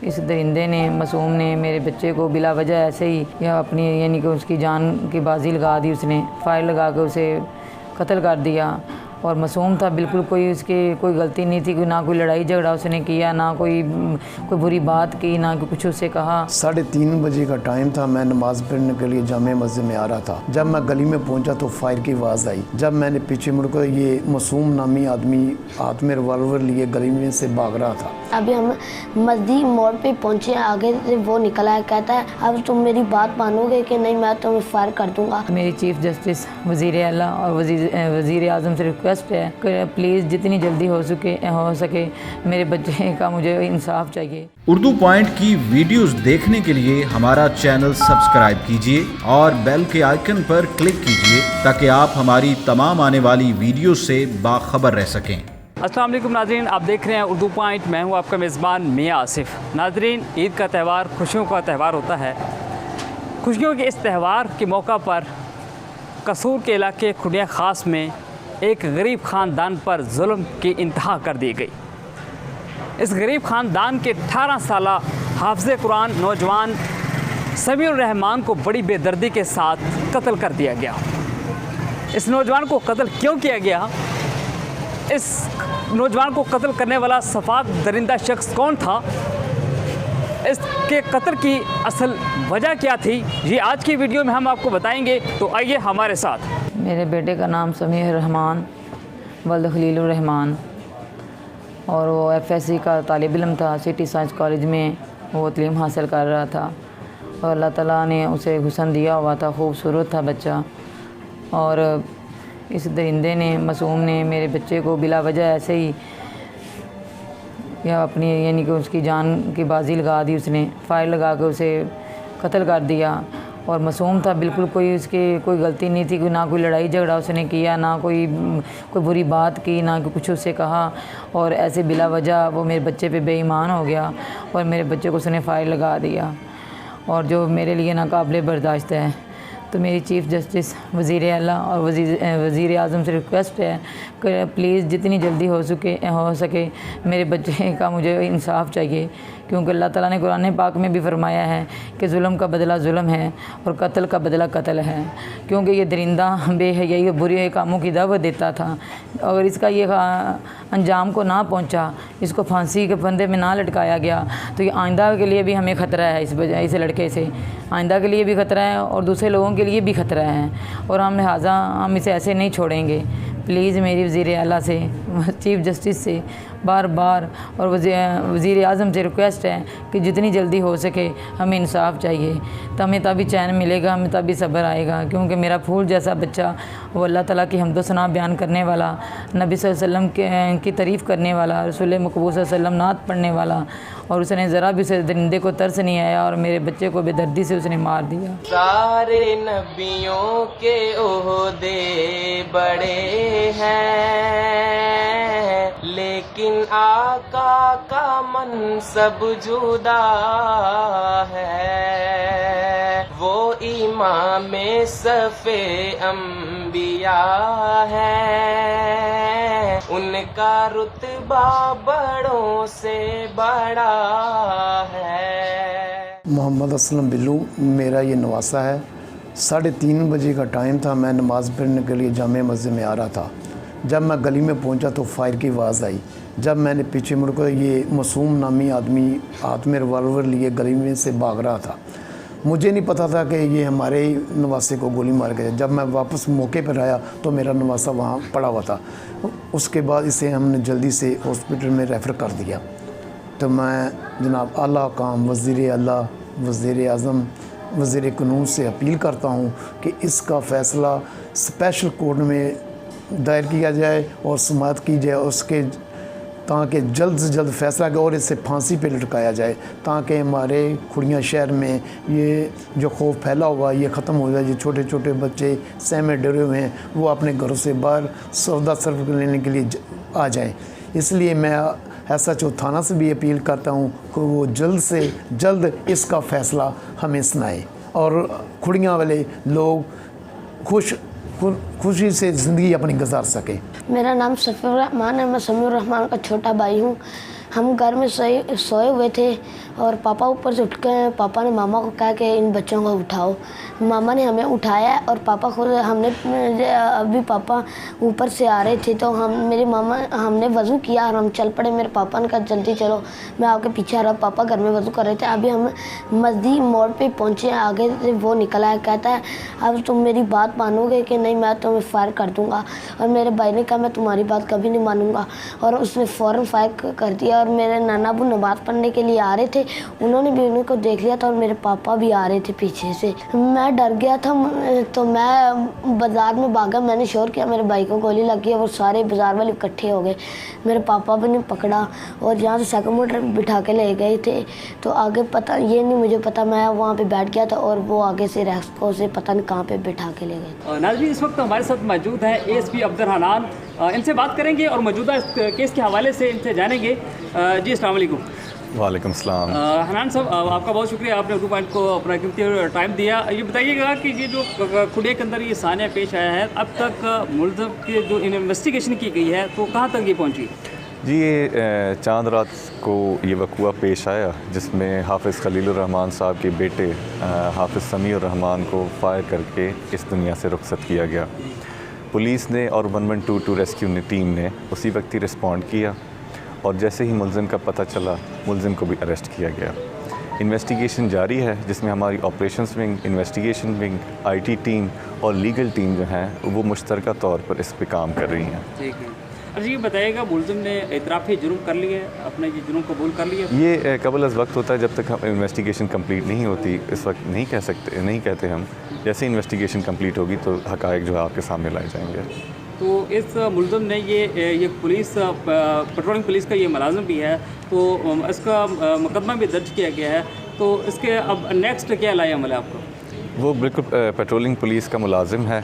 इस दरिंदे ने मासूम ने मेरे बच्चे को बिला वजह ऐसे ही या अपनी यानी कि उसकी जान की बाजी लगा दी। उसने फायर लगा के उसे कत्ल कर दिया और मासूम था, बिल्कुल कोई उसकी कोई गलती नहीं थी, ना कोई लड़ाई झगड़ा उसने किया, ना कोई बुरी बात की, ना कुछ उससे कहा। 3:30 बजे का टाइम था। मैं नमाज़ पढ़ने के लिए जामे मस्जिद में आ रहा था। जब मैं गली में पहुंचा तो फायर की आवाज़ आई। जब मैंने पीछे मुड़कर ये मासूम नामी आदमी हाथ में रिवॉल्वर लिए गली में से भाग रहा था। अभी हम मस्जिद मोड़ पे पहुंचे, आगे से वो निकला है, कहता है अब तुम मेरी बात मानोगे कि नहीं, मैं तुम्हें फायर कर दूंगा। मेरी चीफ जस्टिस वज़ीर आला और वज़ीर आज़म से रिक्वेस्ट है कि प्लीज़ जितनी जल्दी हो सके मेरे बच्चे का मुझे इंसाफ चाहिए। उर्दू पॉइंट की वीडियोस देखने के लिए हमारा चैनल सब्सक्राइब कीजिए और बेल के आइकन पर क्लिक कीजिए ताकि आप हमारी तमाम आने वाली वीडियो से बाखबर रह सकें। अस्सलाम वालेकुम नाज़रीन, आप देख रहे हैं उर्दू पॉइंट। मैं हूं आपका मेज़बान मियां आसिफ। नाज़रीन, ईद का त्यौहार खुशियों का त्यौहार होता है। खुशियों के इस त्यौहार के मौका पर कसूर के इलाके खुड़िया ख़ास में एक गरीब ख़ानदान पर जुल्म की इंतहा कर दी गई। इस गरीब ख़ानदान के 18 साला हाफ़िज़ कुरान नौजवान समीउर रहमान को बड़ी बेदर्दी के साथ कत्ल कर दिया गया। इस नौजवान को कत्ल क्यों किया गया, इस नौजवान को कत्ल करने वाला सफ़ाक दरिंदा शख्स कौन था, इसके कत्ल की असल वजह क्या थी, ये आज की वीडियो में हम आपको बताएंगे। तो आइए हमारे साथ। मेरे बेटे का नाम समीउर रहमान वल्द खलीलुर रहमान और वो FSC का तालिब इल्म था। सिटी साइंस कॉलेज में वो तलीम हासिल कर रहा था और अल्लाह ताला ने उसे हुस्न दिया हुआ था, खूबसूरत था बच्चा। और इस दरिंदे ने मासूम ने मेरे बच्चे को बिला वजह ऐसे ही या अपनी यानी कि उसकी जान की बाजी लगा दी। उसने फायर लगा के उसे कत्ल कर दिया और मासूम था, बिल्कुल कोई उसकी कोई गलती नहीं थी, ना कोई लड़ाई झगड़ा उसने किया, ना कोई बुरी बात की, ना कुछ उससे कहा। और ऐसे बिला वजह वो मेरे बच्चे पे बेईमान हो गया और मेरे बच्चे को उसने फायर लगा दिया, और जो मेरे लिए नाकाबिले बर्दाश्त है। तो मेरी चीफ जस्टिस वज़ीर आला और वज़ीर आज़म से रिक्वेस्ट है कि प्लीज़ जितनी जल्दी हो सके मेरे बच्चे का मुझे इंसाफ चाहिए, क्योंकि अल्लाह ताला ने कुरान पाक में भी फरमाया है कि जुल्म का बदला जुल्म है और कत्ल का बदला कत्ल है। क्योंकि ये दरिंदा बेहयाई और बुरे कामों की दावत देता था, अगर इसका ये अंजाम को ना पहुंचा, इसको फांसी के फंदे में ना लटकाया गया, तो ये आइंदा के लिए भी हमें ख़तरा है। इस लड़के से आइंदा के लिए भी ख़तरा है और दूसरे लोगों के लिए भी ख़तरा है, और हम इसे ऐसे नहीं छोड़ेंगे। प्लीज़ मेरी वज़ीर आला से, चीफ जस्टिस से बार बार और वज़ीर आज़म से रिक्वेस्ट है कि जितनी जल्दी हो सके हमें इंसाफ चाहिए, तो हमें तभी चैन मिलेगा, हमें तभी सब्र आएगा। क्योंकि मेरा फूल जैसा बच्चा वो अल्लाह ताला की हम्द व सना बयान करने वाला, नबी सल्लल्लाहु अलैहि वसल्लम की तारीफ़ करने वाला, रसूल मकबूल सल्लल्लाहु अलैहि वसल्लम नात पढ़ने वाला, और उसने ज़रा भी उसे दरिंदे को तरस नहीं आया और मेरे बच्चे को बेदर्दी से उसने मार दिया। सारे नबियों के ओहदे बड़े हैं, लेकिन आका का मनसब जुदा है। वो इमामे सफ़े अंबिया है, उनका रुतबा बड़ों से बड़ा है। मोहम्मद असलम बिल्लू मेरा ये नवासा है। 3:30 बजे का टाइम था। मैं नमाज़ पढ़ने के लिए जामे मस्जिद में आ रहा था। जब मैं गली में पहुंचा तो फायर की आवाज़ आई। जब मैंने पीछे मुड़कर ये मासूम नामी आदमी हाथ में रिवॉल्वर लिए गली में से भाग रहा था। मुझे नहीं पता था कि ये हमारे नवासे को गोली मार गए। जब मैं वापस मौके पर आया तो मेरा नवासा वहाँ पड़ा हुआ था। उसके बाद इसे हमने जल्दी से हॉस्पिटल में रेफ़र कर दिया। तो मैं जनाब आला काम वज़ीर आला, वज़ीर आज़म, वज़ीर कानून से अपील करता हूँ कि इसका फ़ैसला स्पेशल कोर्ट में दायर किया जाए और समाअत की जाए उसके, ताकि जल्द से जल्द फ़ैसला किया और इसे फांसी पे लटकाया जाए, ताकि हमारे खुड़िया शहर में ये जो खौफ फैला हुआ ये ख़त्म हो जाए। जो छोटे छोटे बच्चे सहमे डरे हुए हैं वो अपने घरों से बाहर सौदा सर्फ लेने के लिए आ जाएं। इसलिए मैं SHO थाना से भी अपील करता हूँ कि वो जल्द से जल्द इसका फ़ैसला हमें सुनाए और खुड़िया वाले लोग खुशी से ज़िंदगी अपनी गुजार सकें। मेरा नाम सफ़ीउर रहमान है, मैं समीउर रहमान का छोटा भाई हूँ। हम घर में सोए हुए थे और पापा ऊपर से उठ गए। पापा ने मामा को कहा कि इन बच्चों को उठाओ। मामा ने हमें उठाया और पापा खुद अभी पापा ऊपर से आ रहे थे तो हमने वज़ू किया और हम चल पड़े। मेरे पापा ने कहा जल्दी चलो, मैं आपके पीछे आ रहा। पापा घर में वज़ू कर रहे थे। अभी हम मस्जिद मोड़ पे पहुँचे, आगे से वो निकला है, कहता है अब तुम मेरी बात मानोगे कि नहीं, मैं तुम्हें फायर कर दूँगा। और मेरे भाई ने कहा मैं तुम्हारी बात कभी नहीं मानूंगा, और उसने फ़ौरन फायर कर दिया। और मेरे नाना अबू नमाज़ पढ़ने के लिए आ रहे थे, उन्होंने भी उनको देख लिया था और मेरे पापा भी आ रहे थे पीछे से। मैं डर गया था तो मैं बाज़ार में भागा। मैंने शोर किया, मेरे भाई को गोली लग गई। वो सारे बाज़ार वाले इकट्ठे हो गए। मेरे पापा भी ने पकड़ा और यहाँ से सेकंड मोटर बिठा के ले गए थे। तो आगे पता ये नहीं मुझे पता, मैं वहाँ पे बैठ गया था और वो आगे से रेस्को से पता नहीं कहाँ पे बिठा के ले गए। नाज़रीन, इस वक्त हमारे साथ मौजूद है एएसपी अब्दुल हनान। इनसे बात करेंगे और मौजूदा केस के हवाले से इनसे जानेंगे। जी अस्सलाम वालेकुम। वालेकुम सलाम। हनान साहब, आपका बहुत शुक्रिया, आपने उर्दू पॉइंट को अपना कीमती टाइम दिया। ये बताइएगा कि ये जो खुडे के अंदर ये सानिया पेश आया है, अब तक मुलज़म की जो इन्वेस्टिगेशन की गई है तो कहाँ तक ये पहुँची? जी, ये चांद रात को ये वक़ुआ पेश आया जिसमें हाफ़िज़ खलीलुर रहमान साहब के बेटे हाफ़िज़ समीउर रहमान को फायर करके इस दुनिया से रुखसत किया गया। पुलिस ने और 1122 रेस्क्यू टीम ने उसी वक्त ही रिस्पॉन्ड किया और जैसे ही मुलज़िम का पता चला, मुलज़िम को भी अरेस्ट किया गया। इन्वेस्टिगेशन जारी है जिसमें हमारी operations wing, investigation wing, IT team और लीगल टीम जो हैं वो मुश्तरका तौर पर इस पे काम कर रही हैं। ठीक है। अच्छा, ये बताइएगा, मुलज़िम ने इतराफ़ी जुर्म कर लिए, अपना ये जुर्म कबूल कर लिया? ये कबल अज़ वक्त होता है, जब तक हम इन्वेस्टिगेशन कंप्लीट नहीं होती इस वक्त नहीं कहते हम। जैसे इन्वेस्टिगेशन कंप्लीट होगी तो हक़ाइक़ जो है आपके सामने लाए जाएंगे। तो इस मुलज़िम ने ये पुलिस पेट्रोलिंग पुलिस का ये मुलाज़िम भी है, तो इसका मुकदमा भी दर्ज किया गया है, तो इसके अब नेक्स्ट क्या लाया अमल है आपको? वो बिल्कुल पेट्रोलिंग पुलिस का मुलाजिम है।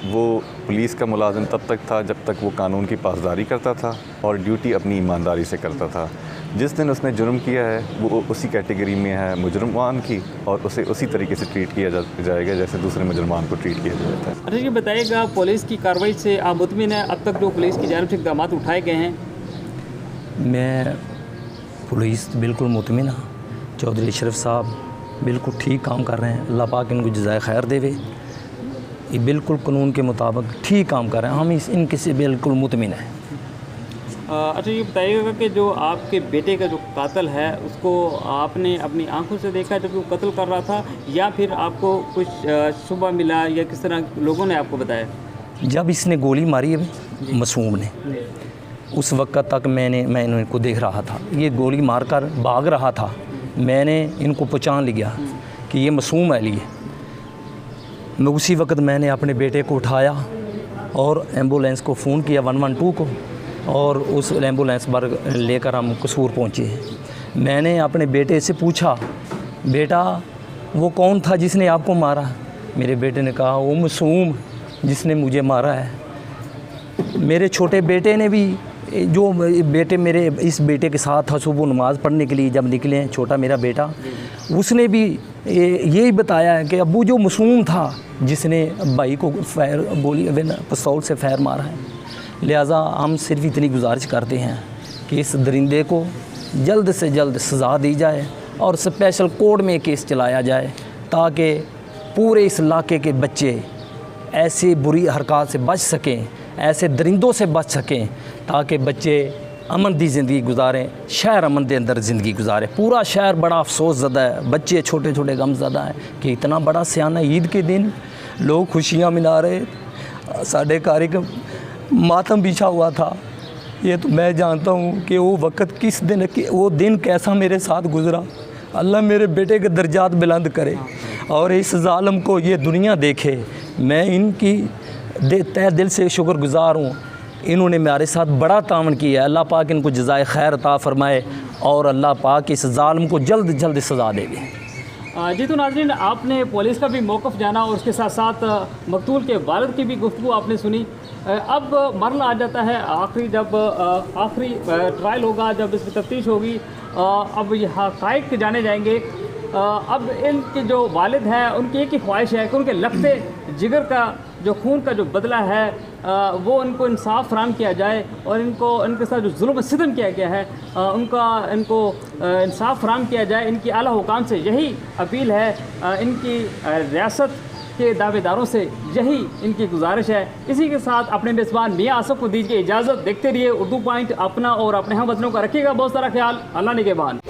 वो पुलिस का मुलाजिम तब तक था जब तक वो कानून की पासदारी करता था और ड्यूटी अपनी ईमानदारी से करता था। जिस दिन उसने जुर्म किया है वो उसी कैटेगरी में है मुजरमान की, और उसे उसी तरीके से ट्रीट किया जाएगा जैसे दूसरे मुजरमान को ट्रीट किया जाता है। अच्छा, ये बताइएगा, पुलिस की कार्रवाई से आप मुतमिन हैं? अब तक जो पुलिस की जानिब से इक़दाम उठाए गए हैं? मैं पुलिस बिल्कुल मुतमिन हाँ। चौधरी अशरफ साहब बिल्कुल ठीक काम कर रहे हैं, अल्लाह पाक इनको जज़ाए खैर देवे। ये बिल्कुल कानून के मुताबिक ठीक काम कर रहे हैं, हम इनके से बिल्कुल मुतमिन हैं। अच्छा, ये बताइएगा कि जो आपके बेटे का जो कातिल है उसको आपने अपनी आंखों से देखा जब वो कत्ल कर रहा था, या फिर आपको कुछ शुबा मिला, या किस तरह लोगों ने आपको बताया? जब इसने गोली मारी है मासूम ने, उस वक्त तक मैं इनको देख रहा था। ये गोली मारकर भाग रहा था, मैंने इनको पहचान लिया कि ये मासूम अली है। मैं उसी वक्त मैंने अपने बेटे को उठाया और एम्बुलेंस को फ़ोन किया 112 को, और उस एम्बुलेंस पर लेकर हम कसूर पहुँचे। मैंने अपने बेटे से पूछा, बेटा वो कौन था जिसने आपको मारा? मेरे बेटे ने कहा वो मासूम जिसने मुझे मारा है। मेरे छोटे बेटे ने भी, जो बेटे मेरे इस बेटे के साथ था सुबह नमाज़ पढ़ने के लिए जब निकले हैं, छोटा मेरा बेटा, उसने भी यही बताया है कि अब्बू जो मासूम था जिसने भाई को फायर गोली पिस्तौल से फायर मारा है। लिहाजा हम सिर्फ इतनी गुजारिश करते हैं कि इस दरिंदे को जल्द से जल्द सज़ा दी जाए और स्पेशल कोर्ट में केस चलाया जाए, ताकि पूरे इस इलाके के बच्चे ऐसी बुरी हरकत से बच सकें, ऐसे दरिंदों से बच सकें, ताकि बच्चे अमन दी ज़िंदगी गुजारें, शहर अमन के अंदर ज़िंदगी गुजारे। पूरा शहर बड़ा अफसोस ज़दा है, बच्चे छोटे छोटे गम ज़दा है कि इतना बड़ा सियाना ईद के दिन लोग खुशियाँ मना रहे, साढ़े कार्यक्रम मातम बिछा हुआ था। ये तो मैं जानता हूँ कि वो वक्त किस दिन, वो दिन कैसा मेरे साथ गुज़रा। अल्लाह मेरे बेटे के दर्जात बुलंद करे और इस ज़ालिम को ये दुनिया देखे। मैं इनकी तहे दिल से शुक्रगुज़ार हूँ, इन्होंने मेरे साथ बड़ा तावन किया है। अल्लाह पाक इनको जज़ाए खैर अता फ़रमाए और अल्लाह पाक इस ज़ालिम को जल्द जल्द सज़ा देवे। जी, तो नाज़रीन, आपने पुलिस का भी मौक़िफ़ जाना और उसके साथ साथ मकतूल के वालिद की भी गुफ्तगू आपने सुनी। अब मरला आ जाता है आखिरी, जब आखिरी ट्रायल होगा, जब इसमें तफ्तीश होगी, अब ये हक़ाइक़ जाने जाएंगे। अब इनके जो वालिद हैं उनकी एक ही ख्वाहिश है कि उनके लखते जिगर का जो खून का जो बदला है वो इनको इंसाफ फराहम किया जाए और इनके साथ जो जुल्म सितम किया गया है इनको इंसाफ फराहम किया जाए। इनकी आला हुकाम से यही अपील है, इनकी रियासत के दावेदारों से यही इनकी गुजारिश है। इसी के साथ अपने मेज़बान मियाँ आसिफ को दीजिए इजाज़त। देखते रहिए उर्दू पॉइंट। अपना और अपने हम वतनों का रखिएगा बहुत सारा ख्याल। अल्लाह निगहबान।